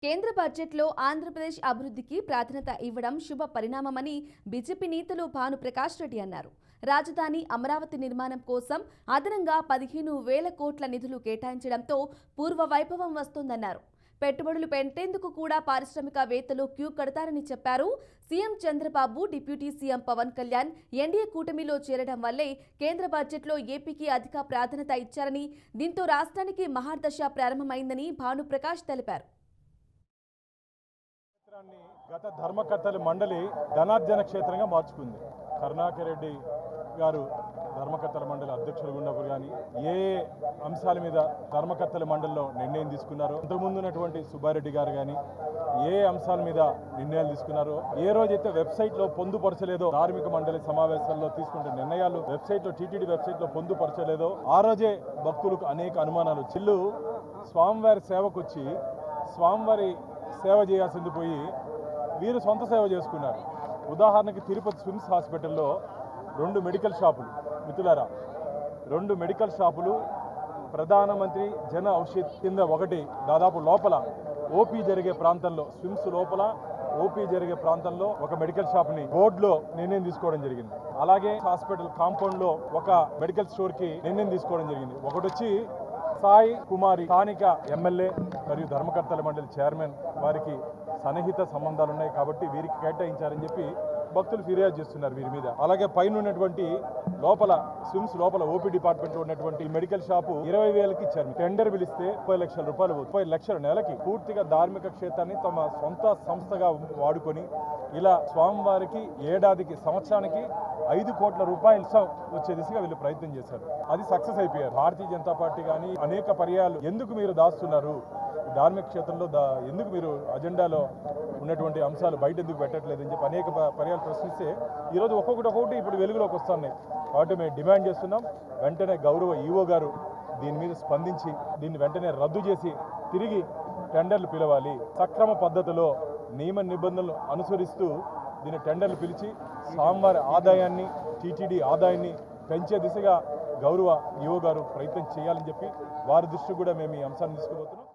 కేంద్ర బడ్జెట్లో ఆంధ్రప్రదేశ్ అభివృద్ధికి ప్రాధాన్యత ఇవ్వడం శుభ పరిణామమని బీజేపీ నేతలు భానుప్రకాష్ రెడ్డి అన్నారు. రాజధాని అమరావతి నిర్మాణం కోసం అదనంగా 15,000 కోట్ల నిధులు కేటాయించడంతో పూర్వ వైభవం వస్తోందన్నారు. పెట్టుబడులు పెట్టేందుకు కూడా పారిశ్రామికవేత్తలు క్యూ కడతారని చెప్పారు. CM Chandrababu, deputy CM Pawan Kalyan NDA కూటమిలో చేరడం వల్లే కేంద్ర బడ్జెట్లో ఏపీకి అధిక ప్రాధాన్యత ఇచ్చారని, దీంతో రాష్ట్రానికి మహర్దశ ప్రారంభమైందని భానుప్రకాష్ తెలిపారు. గత ధర్మకర్తల మండలి ధనార్జన క్షేత్రంగా మార్చుకుంది. కరుణాకర్ రెడ్డి గారు ధర్మకర్తల మండలి అధ్యక్షులుగా ఉన్నప్పుడు కానీ ఏ అంశాల మీద ధర్మకర్తల మండలిలో నిర్ణయం తీసుకున్నారో, అంతకుముందు ఉన్నటువంటి సుబ్బారెడ్డి గారు కానీ ఏ అంశాల మీద నిర్ణయాలు తీసుకున్నారో, ఏ రోజైతే వెబ్సైట్లో పొందుపరచలేదో, ధార్మిక మండలి సమావేశాల్లో తీసుకుంటే నిర్ణయాలు వెబ్సైట్లో టీటీడీ వెబ్సైట్లో పొందుపరచలేదో ఆ రోజే భక్తులకు అనేక అనుమానాలు. చిల్లు స్వామివారి సేవకు వచ్చి స్వామివారి సేవ చేయాల్సింది పోయి వీరు సొంత సేవ చేసుకున్నారు. ఉదాహరణకి తిరుపతి స్విమ్స్ హాస్పిటల్లో 2 మెడికల్ షాపులు, మిత్రులారా 2 మెడికల్ షాపులు ప్రధానమంత్రి జన ఔషధ్ కింద ఒకటి దాదాపు లోపల ఓపీ జరిగే ప్రాంతంలో, స్విమ్స్ లోపల ఓపీ జరిగే ప్రాంతంలో ఒక మెడికల్ షాప్ని బోర్డులో నిర్ణయం తీసుకోవడం జరిగింది. అలాగే హాస్పిటల్ కాంపౌండ్లో ఒక మెడికల్ స్టోర్కి నిర్ణయం తీసుకోవడం జరిగింది. ఒకటి వచ్చి సాయి కుమారి స్థానిక ఎమ్మెల్యే మరియు ధర్మకర్తల మండలి చైర్మన్, వారికి సన్నిహిత సంబంధాలు ఉన్నాయి కాబట్టి వీరికి కేటాయించారని చెప్పి భక్తులు ఫిర్యాదు చేస్తున్నారు వీరి మీద. అలాగే పైన ఉన్నటువంటి లోపల స్విమ్స్ లోపల ఓపీ డిపార్ట్మెంట్లో ఉన్నటువంటి మెడికల్ షాపు 20,000కి ఇచ్చారు. టెండర్ పిలిస్తే 30 లక్షల రూపాయలు, 30 లక్షల నెలకి పూర్తిగా ధార్మిక క్షేత్రాన్ని తమ సొంత సంస్థగా వాడుకొని ఇలా స్వామివారికి ఏడాదికి, సంవత్సరానికి 5 కోట్ల రూపాయలు వచ్చే దిశగా వీళ్ళు ప్రయత్నం చేశారు. అది సక్సెస్ అయిపోయారు. భారతీయ జనతా పార్టీ కానీ అనేక పర్యాలు ఎందుకు మీరు దాస్తున్నారు, ధార్మిక క్షేత్రంలో ఎందుకు మీరు అజెండాలో ఉన్నటువంటి అంశాలు బయట ఎందుకు పెట్టట్లేదని చెప్పి అనేక పర్యాలు ప్రశ్నిస్తే ఈరోజు ఒక్కొక్కటి ఇప్పుడు వెలుగులోకి వస్తున్నాయి. కాబట్టి మేము డిమాండ్ చేస్తున్నాం, వెంటనే గౌరవ ఈవో గారు దీని మీద స్పందించి దీన్ని వెంటనే రద్దు చేసి తిరిగి టెండర్లు పిలవాలి. సక్రమ పద్ధతిలో నియమ నిబంధనలు అనుసరిస్తూ దీన్ని టెండర్లు పిలిచి స్వామివారి ఆదాయాన్ని, టీటీడీ ఆదాయాన్ని పెంచే దిశగా గౌరవ ఈవో గారు ప్రయత్నం చేయాలని చెప్పి వారి దృష్టికి కూడా మేము ఈ అంశాన్ని తీసుకుపోతున్నాం.